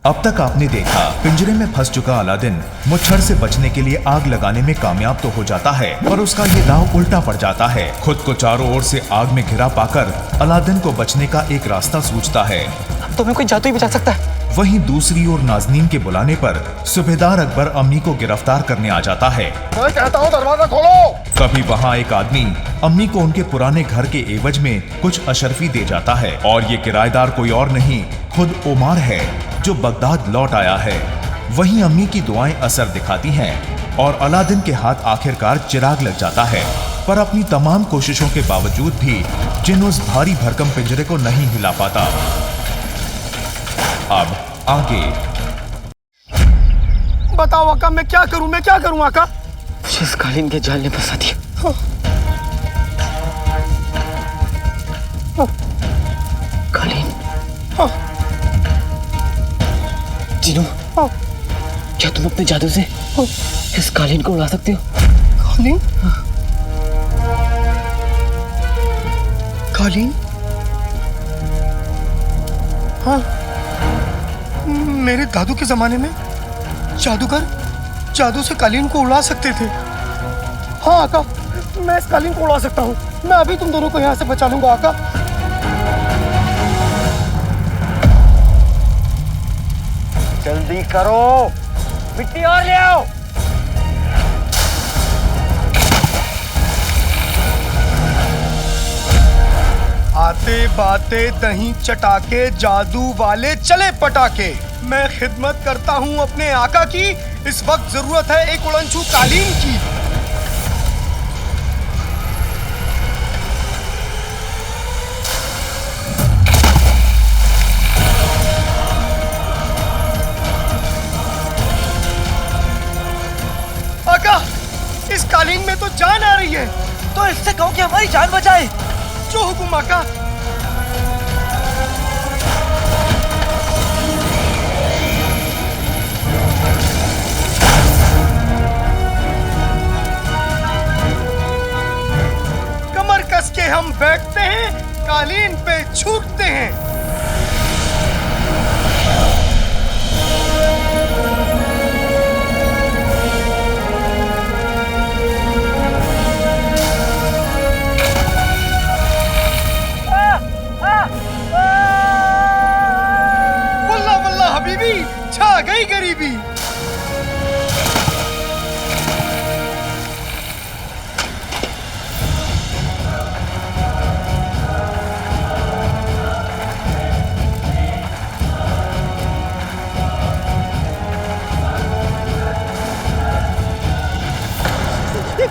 अब तक आपने देखा, पिंजरे में फंस चुका अलादीन मुच्छर से बचने के लिए आग लगाने में कामयाब तो हो जाता है, पर उसका ये दांव उल्टा पड़ जाता है। खुद को चारों ओर से आग में घिरा पाकर अलादीन को बचने का एक रास्ता सूझता है। तो मैं कोई जादू ही बचा सकता है। वहीं दूसरी ओर नाज़नीन के बुलाने पर सूबेदार अकबर अम्मी को गिरफ्तार करने आ जाता है। मैं कहता हूँ दरवाजा खोलो। तभी वहाँ एक आदमी अम्मी को उनके पुराने घर के एवज में कुछ अशरफी दे जाता है, और ये किराएदार कोई और नहीं, खुद उमर है, जो बगदाद लौट आया है। वहीं अम्मी की दुआएं असर दिखाती हैं और अलादीन के हाथ आखिरकार चिराग लग जाता है। पर अपनी तमाम कोशिशों के बावजूद भी जिन उस भारी भरकम पिंजरे को नहीं हिला पाता। अब आगे बताओ आका, मैं क्या करूं आका? मुझे इस कालीन के जाल ने फंसा दिया। कालीन। जिनू, क्या तुम अपने जादू से इस कालीन को उड़ा सकते हो? कालीन? कालीन? हाँ, मेरे दादू के जमाने में जादूगर जादू से कालीन को उड़ा सकते थे। हाँ आका, मैं इस कालीन को उड़ा सकता हूँ। मैं अभी तुम दोनों को यहाँ से बचा लूंगा आका। जल्दी करो, मिट्टी और ले आओ। आते बाते दही चटाके, जादू वाले चले पटाके। मैं खिदमत करता हूँ अपने आका की। इस वक्त जरूरत है एक उड़नछू कालीन की। आका, इस कालीन में तो जान आ रही है। तो इससे कहो कि हमारी जान बचाए। जो हुकुम आका। कमर कस के हम बैठते हैं, कालीन पे छूटते हैं। वल्लाह वल्लाह हबीबी, छा गई गरीबी।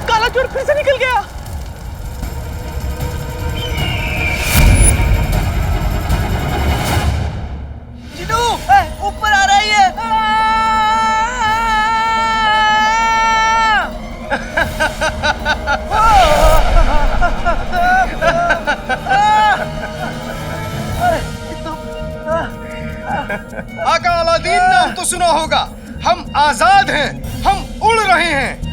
काला चोर फिर से निकल गया। जिनू, ऊपर आ रही है। आका अलादीन नाम तो सुना होगा। हम आजाद हैं, हम उड़ रहे हैं।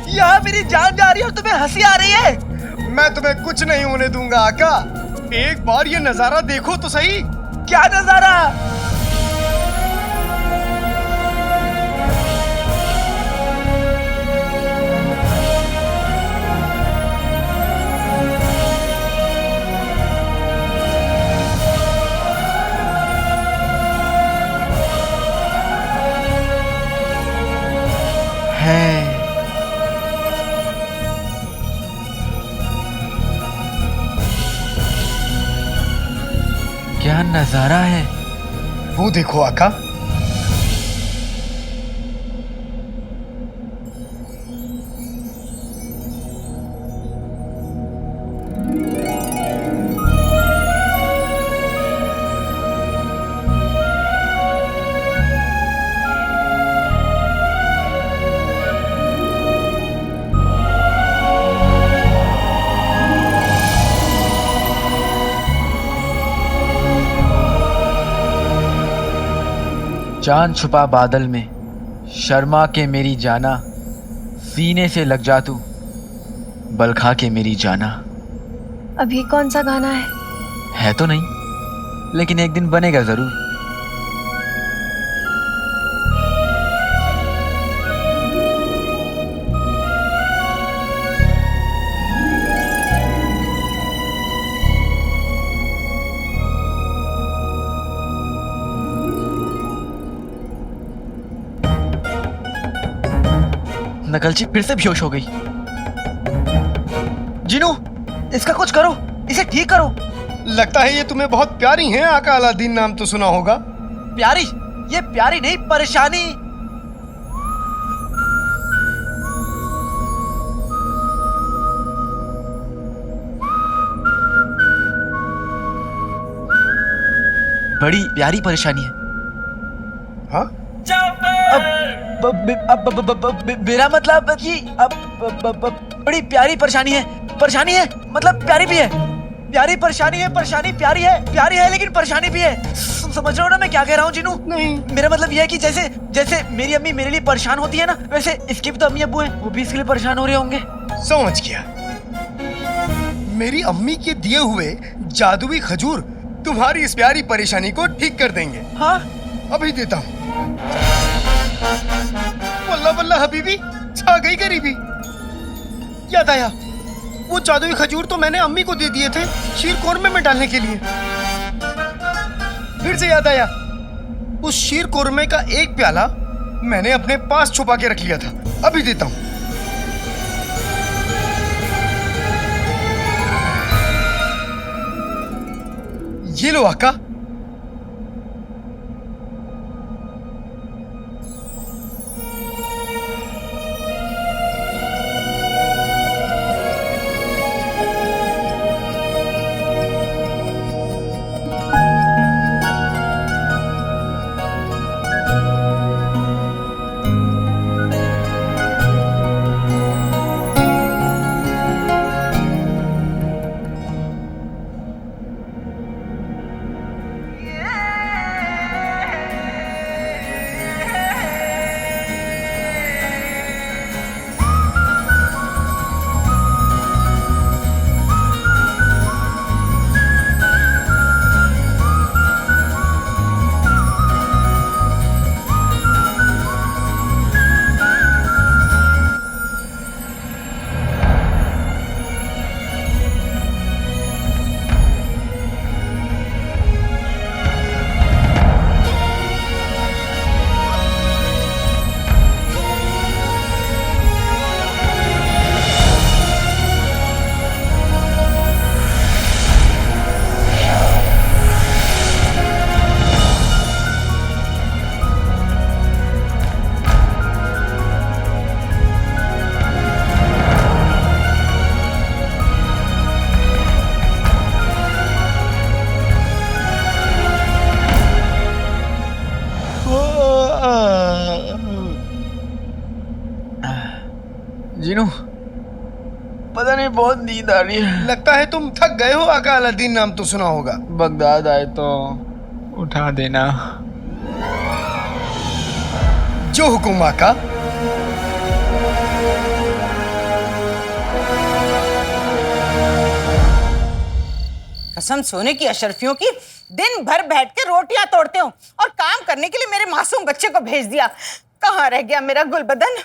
यहाँ मेरी जान जा रही है और तुम्हें हंसी आ रही है। मैं तुम्हें कुछ नहीं होने दूंगा आका। एक बार ये नजारा देखो तो सही। क्या नजारा? क्या नजारा है। वो देखो आका। चांद छुपा बादल में, शर्मा के मेरी जाना, सीने से लग जा तू, बल खा के मेरी जाना। अभी कौन सा गाना है तो नहीं, लेकिन एक दिन बनेगा जरूर। नकलची फिर से बेहोश हो गई। जिनू, इसका कुछ करो, इसे ठीक करो। लगता है ये तुम्हें बहुत प्यारी हैं। आका अलादीन नाम तो सुना होगा। प्यारी? ये प्यारी नहीं, परेशानी। बड़ी प्यारी परेशानी है। हाँ? मेरा मतलब कि बड़ी प्यारी परेशानी है। परेशानी है मतलब प्यारी भी है। प्यारी परेशानी है, परेशानी प्यारी है लेकिन परेशानी भी है। समझ रहे हो ना मैं क्या कह रहा हूँ जिनू? नहीं। मेरा मतलब यह है कि जैसे जैसे मेरी अम्मी मेरे लिए परेशान होती है ना, वैसे इसके भी तो अम्मी अब्बू हैं, वो भी इसके लिए परेशान हो रहे होंगे। समझ गया। मेरी अम्मी के दिए हुए जादुई खजूर तुम्हारी इस प्यारी परेशानी को ठीक कर देंगे। हाँ, अभी देता हूँ। वल्ला वल्ला हबीबी, छा गई गरीबी। याद आया, वो जादुई खजूर तो मैंने अम्मी को दे दिए थे शीर कोरमे में डालने के लिए। फिर से याद आया, उस शीर कोरमे का एक प्याला मैंने अपने पास छुपा के रख लिया था। अभी देता हूँ। ये लो आका। जिनू, पता नहीं बहुत नींद आ रही है। लगता है तुम थक गए हो। आका अलादीन नाम तो सुना होगा। बगदाद आए तो उठा देना। जो हुकुम आका। कसम सोने की अशरफियों की, दिन भर बैठ के रोटियां तोड़ते हो और काम करने के लिए मेरे मासूम बच्चे को भेज दिया। कहाँ रह गया मेरा गुलबदन?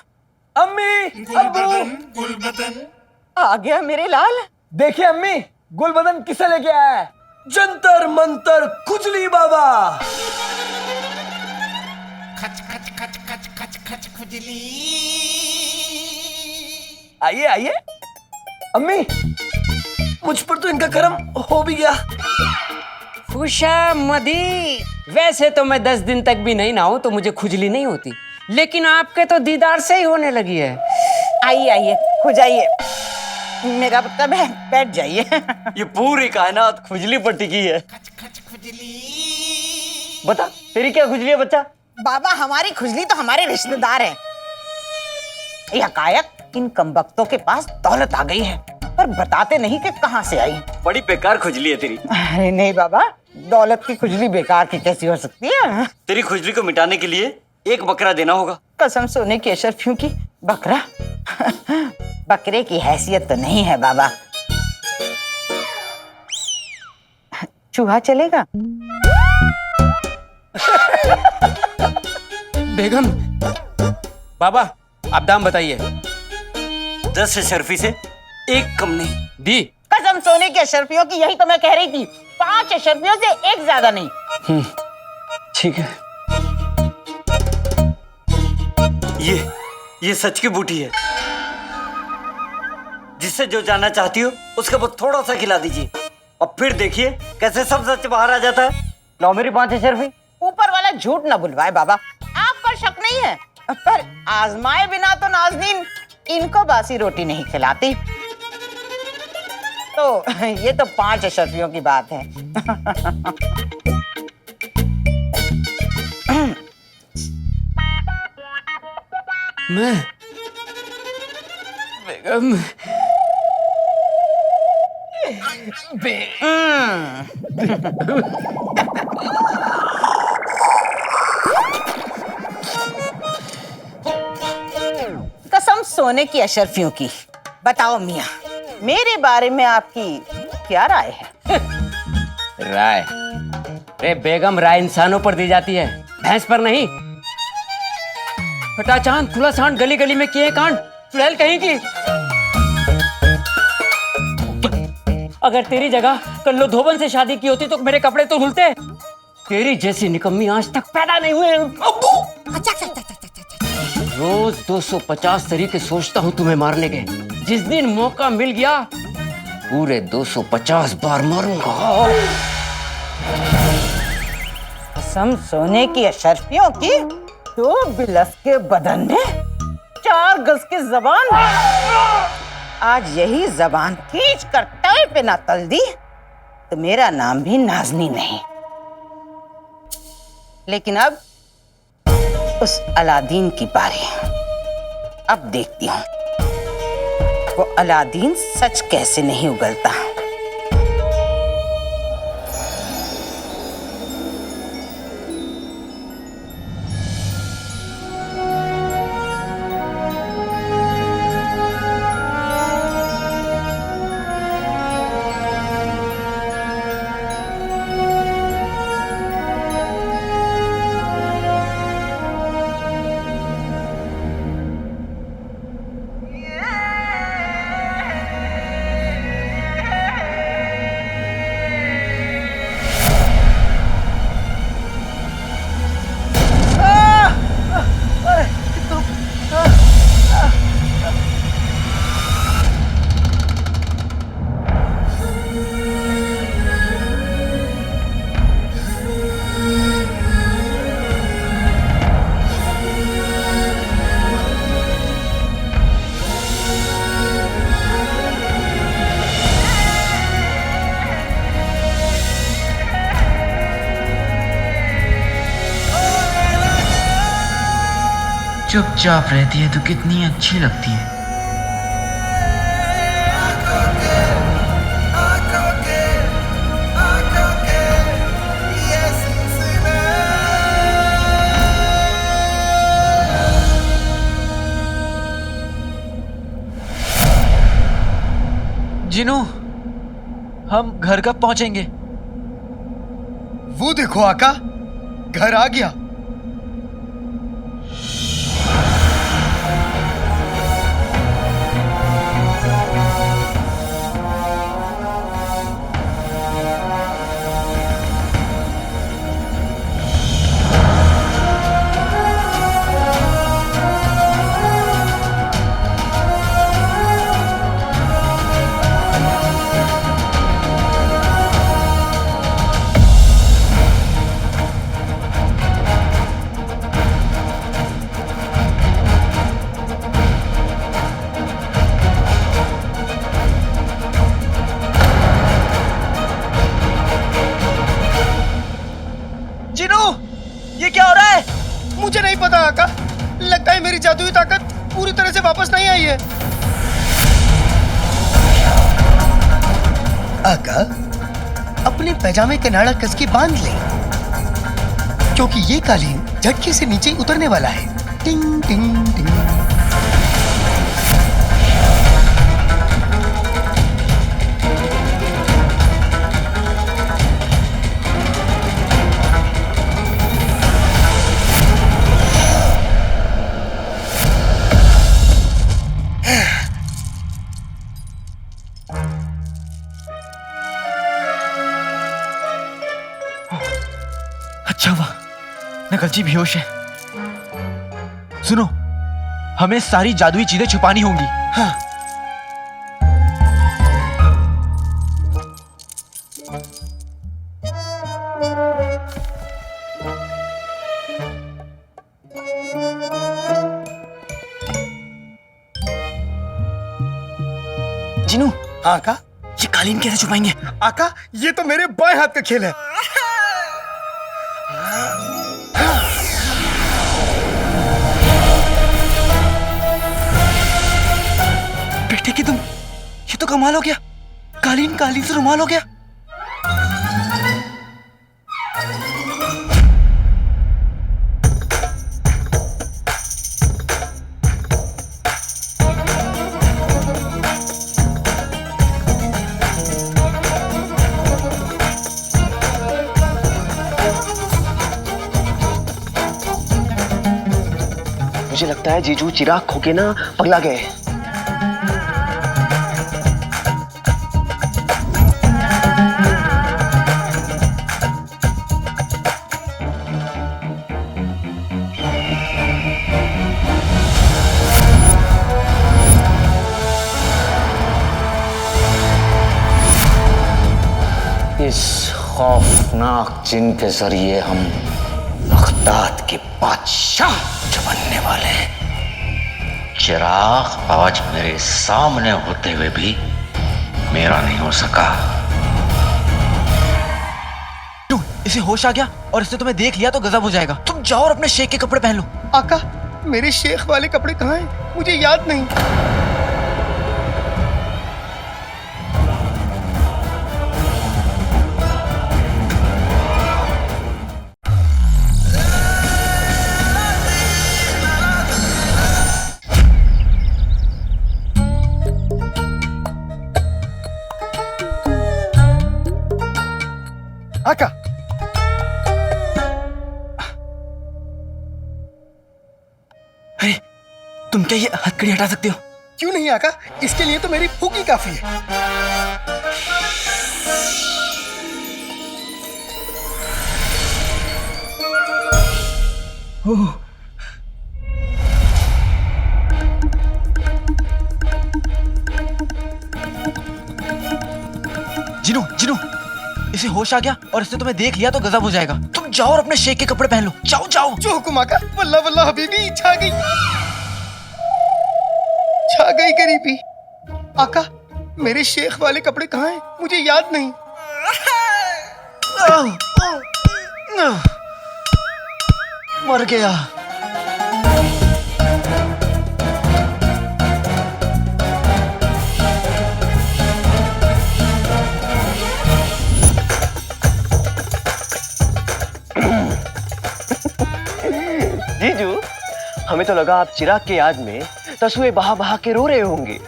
अम्मी, अब्बू, गुलबदन आ गया मेरे लाल। देखिए अम्मी, गुलबदन किसे लेके आया है? जंतर मंतर खुजली बाबा। खच खच खच खच खच खच खुजली। आइए आइए। अम्मी, मुझ पर तो इनका करम हो भी गया। खुशामदी। वैसे तो मैं 10 दिन तक भी नहीं नहाऊं तो मुझे खुजली नहीं होती, लेकिन आपके तो दीदार से ही होने लगी है। आइए आइए, हो जाइए मेरा मतलब है, बैठ जाइए। ये पूरी कायनात खुजली पर टिकी है। खच खच खुजली। बता, तेरी क्या खुजली है बच्चा? बाबा, हमारी खुजली तो हमारे रिश्तेदार हैं। यह कायक इन कमबख्तों के पास दौलत आ गई है, पर बताते नहीं कि कहां से आई। बड़ी बेकार खुजली है तेरी। अरे नहीं बाबा, दौलत की खुजली बेकार की कैसी हो सकती है? तेरी खुजली को मिटाने के लिए एक बकरा देना होगा। कसम सोने की अशरफियों की, बकरा? बकरे की हैसियत तो नहीं है बाबा। चूहा चलेगा? बेगम, बाबा आप दाम बताइए। 10 अशरफी से एक कम नहीं। दी। कसम सोने की अशरफियों की, यही तो मैं कह रही थी। 5 अशरफियों से एक ज्यादा नहीं। ठीक है। ये सच की बूटी है। जिससे जो जानना चाहती हो उसके बाद थोड़ा सा खिला दीजिए और फिर देखिए कैसे सब सच बाहर आ जाता है। लो मेरी 5 अशरफी। ऊपर वाला झूठ ना बुलवाए बाबा, आप पर शक नहीं है, पर आजमाए बिना तो नाज़नीन इनको बासी रोटी नहीं खिलाती। तो ये तो 5 अशरफियों की बात है। मैं बेगम कसम सोने की अशरफियों की। बताओ मियाँ, मेरे बारे में आपकी क्या राय है? राय? रे बेगम, राय इंसानों पर दी जाती है, भैंस पर नहीं। फटा चांद खुला सांड गली गली में किए कांड, चुड़ैल कहीं की। अगर तेरी जगह कल्लो धोबन से शादी की होती तो मेरे कपड़े तो धुलते। तेरी जैसी निकम्मी आज तक पैदा नहीं हुए। रोज 250 तरीके सोचता हूँ तुम्हें मारने के। जिस दिन मौका मिल गया पूरे 250 बार मारूंगा। कसम सोने की अशरफियों की, 2 बिलस के बदन में 4 गज की जबान। आज यही जबान खींच कर तवे पे ना तल दी तो मेरा नाम भी नाज़नी नहीं। लेकिन अब उस अलादीन की बारी। अब देखती हूँ वो अलादीन सच कैसे नहीं उगलता। चुपचाप रहती है तो कितनी अच्छी लगती है। जिनू, हम घर कब पहुंचेंगे? वो देखो आका, घर आ गया। मुझे नहीं पता आका, लगता है मेरी जादुई ताकत पूरी तरह से वापस नहीं आई है। आका, अपने पैजामे का नाड़ा कस के बांध ले, क्योंकि ये कालीन झटके से नीचे उतरने वाला है। टिंग टिंग टिंग। अच्छा हुआ नकलची बेहोश है। सुनो, हमें सारी जादुई चीजें छुपानी होंगी। हाँ। जिनू, हाँ आका। ये कालीन कैसे छुपाएंगे? आका, ये तो मेरे बाएं हाथ का खेल है। बेटे की तुम, ये तो कमाल हो गया। कालीन कालीन से रुमाल हो गया। मुझे लगता है जीजू चिराग खो के ना पगला गए। इस खौफनाक जिन के जरिए हम बगदाद के बादशाह बनने वाले हैं। चिराग आज मेरे सामने होते हुए भी मेरा नहीं हो सका। इसे होश आ गया और इसने तुम्हें देख लिया तो गजब हो जाएगा। तुम जाओ और अपने शेख के कपड़े पहन लो। आका, मेरे शेख वाले कपड़े कहाँ हैं? मुझे याद नहीं। आका, अरे तुम क्या ये हथकड़ी हटा सकते हो? क्यों नहीं आका, इसके लिए तो मेरी फूकी काफी है। ओह, जिनू जिनू, इसे होश आ गया और इसने तुम्हें देख लिया तो गजब हो जाएगा। तुम जाओ और अपने शेख के कपड़े पहन लो। जाओ जाओ। जो हुकुम आका। वल्ला वल्ला हबीबी, छा गई, छा गई गरीबी। आका, मेरे शेख वाले कपड़े कहाँ हैं? मुझे याद नहीं। मर गया। जीजू, हमें तो लगा आप चिराग के याद में तसुए बहा बहा के रो रहे होंगे।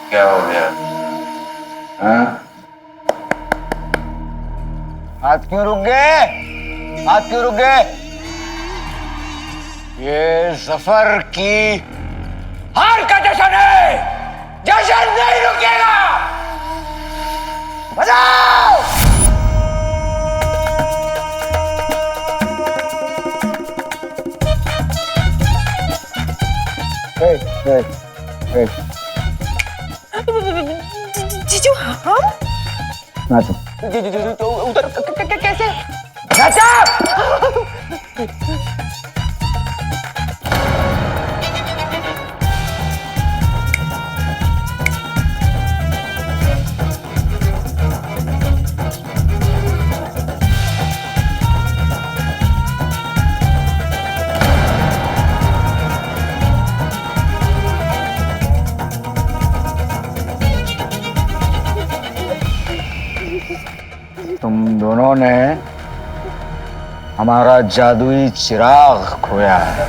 क्या हो गया? हाँ? हाथ क्यों रुक गए? हाथ क्यों रुक गए? ये जफर की हार का जश्न है। जश्न नहीं रुकेगा। बजाओ। जीजू, हम? जीजू उधर कैसे? तुम दोनों ने हमारा जादुई चिराग खोया है।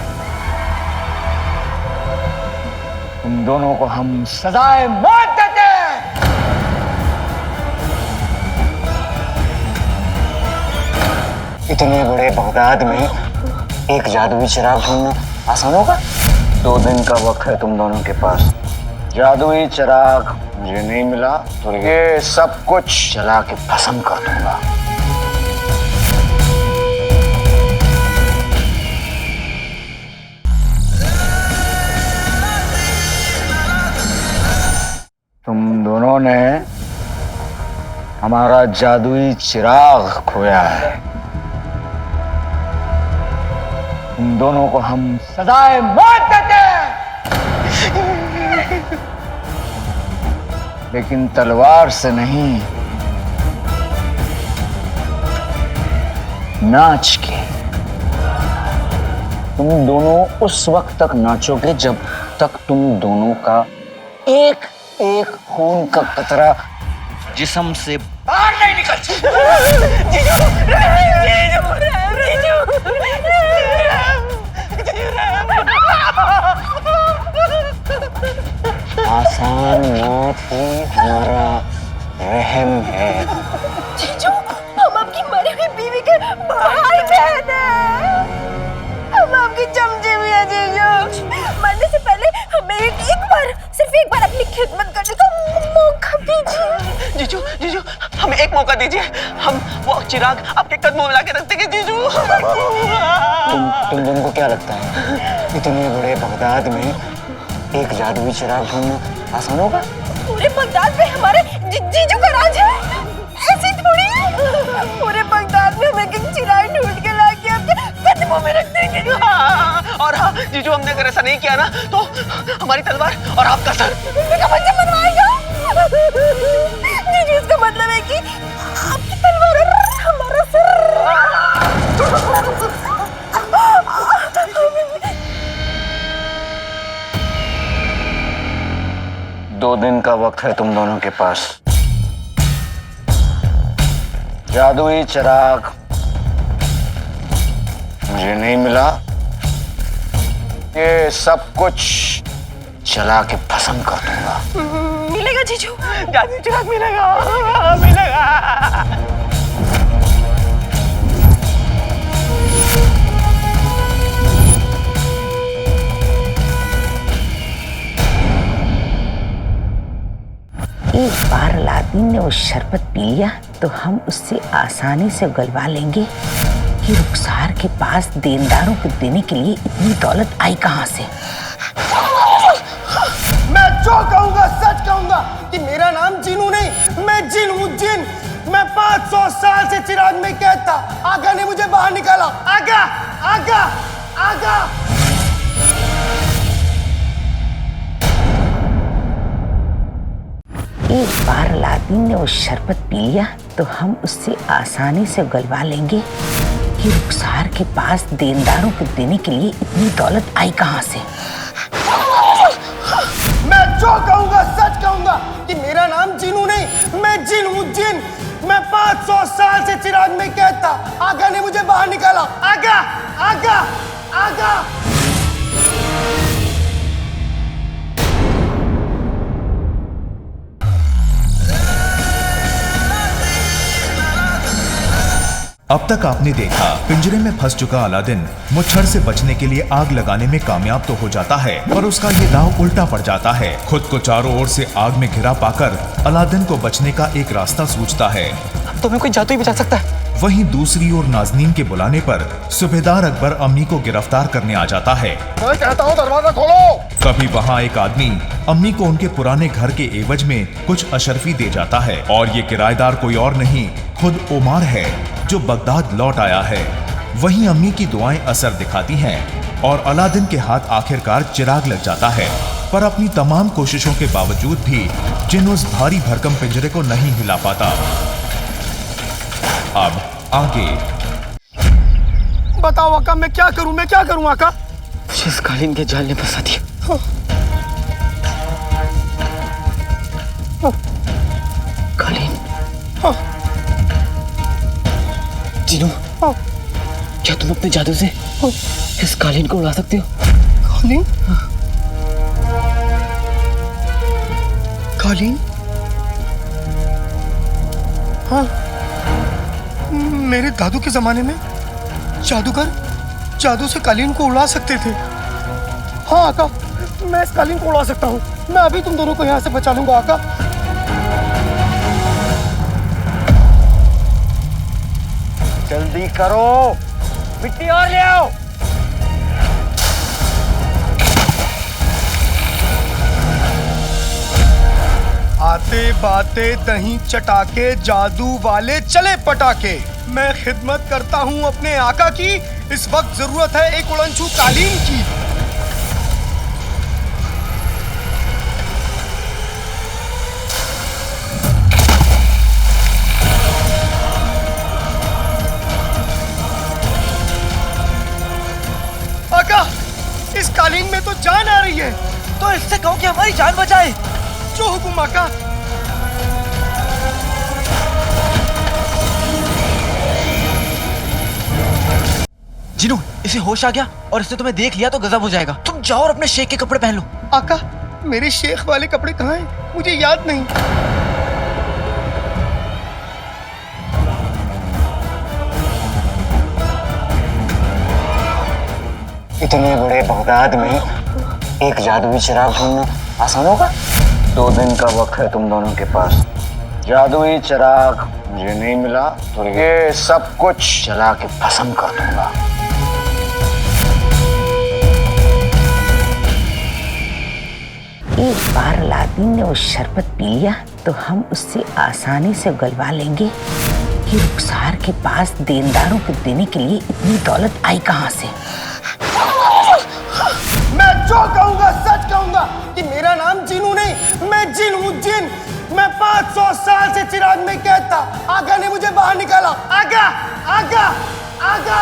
तुम दोनों को हम सजाए मौत देते हैं। इतने बड़े बगदाद में एक जादुई चिराग ढूंढना आसान होगा? 2 दिन का वक्त है तुम दोनों के पास। जादुई चिराग मुझे नहीं मिला तो ये सब कुछ जला के भस्म कर दूंगा। तुम दोनों ने हमारा जादुई चिराग खोया है। तुम दोनों को हम सजाए मौत देते हैं। लेकिन तलवार से नहीं, नाच के। तुम दोनों उस वक्त तक नाचोगे जब तक तुम दोनों का एक एक खून का कतरा जिस्म से बाहर नहीं निकल। आसान मौत ही हमारा रहम है। जीजू, हम आपकी मरी हुई बीवी के भाई बहन हैं। हम आपकी चमचे भी हैं जीजू। मरने से पहले हमें एक बार, सिर्फ एक बार अपनी खिदमत करने का मौका दीजिए। जीजू, जीजू, हमें एक मौका दीजिए। हम वो चिराग आपके कदमों में लाके रख देंगे जीजू। तुम दोनों को क्या लगता है इतने बड़े बगदाद में एक जादुई चिराग ढूंढना आसान होगा? पूरे बगदाद में हमारे जीजू का राज है, ऐसे थोड़ी है। पूरे बगदाद में हम एक चिराग ढूंढ के लाके आपके कदमों में रख देंगे। और हाँ जीजू, हमने अगर ऐसा नहीं किया ना तो हमारी तलवार और आपका सर मनवाएगा। जीजू, इसका मतलब है कि आपकी तलवार और हमारा सर। 2 दिन का वक्त है तुम दोनों के पास। जादुई चिराग मुझे नहीं मिला, ये सब कुछ जला के भस्म कर दूंगा। मिलेगा जीजू, जादुई चिराग मिलेगा, मिलेगा। एक बार अलादीन ने वो शरबत पी लिया तो हम उससे आसानी से उगलवा लेंगे कि रुखसार के पास देनदारों को देने के लिए इतनी दौलत आई कहां से। मैं जो कहूंगा सच कहूंगा कि मेरा नाम जीनू नहीं, मैं जिन हूँ, जिन। मैं 500 साल से चिराग में कैद था। आगा ने मुझे बाहर निकाला। आगा, आगा, आगा। एक बार अलादीन ने वो शरबत पी लिया तो हम उससे आसानी से उगलवा लेंगे कि रुखसार के पास देनदारों को देने के लिए इतनी दौलत आई कहां से। मैं जो कहूंगा सच कहूंगा कि मेरा नाम जीनू नहीं, मैं जिन हूँ, जिन। मैं 500 साल से चिराग में कैद था। आगा ने मुझे बाहर निकाला। आगा, आगा, आगा। अब तक आपने देखा पिंजरे में फंस चुका अलादीन मुच्छर से बचने के लिए आग लगाने में कामयाब तो हो जाता है, पर उसका ये दांव उल्टा पड़ जाता है। खुद को चारों ओर से आग में घिरा पाकर अलादीन को बचने का एक रास्ता सूझता है। तो हमें कोई जादू ही बचा सकता है। वहीं दूसरी ओर नाजनीन के बुलाने पर सूबेदार अकबर अम्मी को गिरफ्तार करने आ जाता है। मैं कहता हूँ दरवाजा खोलो। तभी वहाँ एक आदमी अम्मी को उनके पुराने घर के एवज में कुछ अशरफी दे जाता है, और ये किराएदार कोई और नहीं खुद उमार है जो बगदाद लौट आया है। वहीं अम्मी की दुआएं असर दिखाती हैं और अलादीन के हाथ आखिरकार चिराग लग जाता है, पर अपनी तमाम कोशिशों के बावजूद भी जिन उस भारी भरकम पिंजरे को नहीं हिला पाता। अब आगे बताओ आका, मैं क्या करूं, मैं क्या करूं आका? मुझे इस कालीन के जाल ने फंसा दिया। कालीन, क्या तुम अपने जादू से इस कालीन को उड़ा सकते हो? कालीन? कालीन? हाँ, मेरे दादू के जमाने में जादूगर जादू से कालीन को उड़ा सकते थे। हाँ आका, मैं इस कालीन को उड़ा सकता हूँ। मैं अभी तुम दोनों को यहाँ से बचा लूंगा आका। जल्दी करो, मिट्टी और ले आओ। आते बाते दही चटाके जादू वाले चले पटाके। मैं खिदमत करता हूँ अपने आका की। इस वक्त जरूरत है एक उड़नछू कालीन की। आका, इस कालीन में तो जान आ रही है। तो इससे कहो कि हमारी जान बचाए। जो हुकुम आका। जिनू, इसे होश आ गया और इसने तुम्हें देख लिया तो गजब हो जाएगा। तुम जाओ और अपने शेख के कपड़े पहन लो। आका, मेरे शेख वाले कपड़े कहाँ हैं? मुझे याद नहीं। इतने बड़े बगदाद में एक जादुई चिराग ढूंढना आसान होगा? 2 दिन का वक्त है तुम दोनों के पास। जादुई चिराग मुझे नहीं मिला तो ये सब कुछ जला के भस्म कर दूंगा। एक बार अलादीन ने वो शरबत पी लिया तो हम उससे आसानी से उगलवा लेंगे कि रुखसार के पास देनदारों को देने के लिए इतनी दौलत आई कहाँ से। मैं जो कहूंगा सच कहूंगा कि मेरा नाम जिनू नहीं, मैं जिन हूँ, जिन। मैं 500 साल से चिराग में कैद था। आगा ने मुझे बाहर निकाला। आगा, आगा, आगा।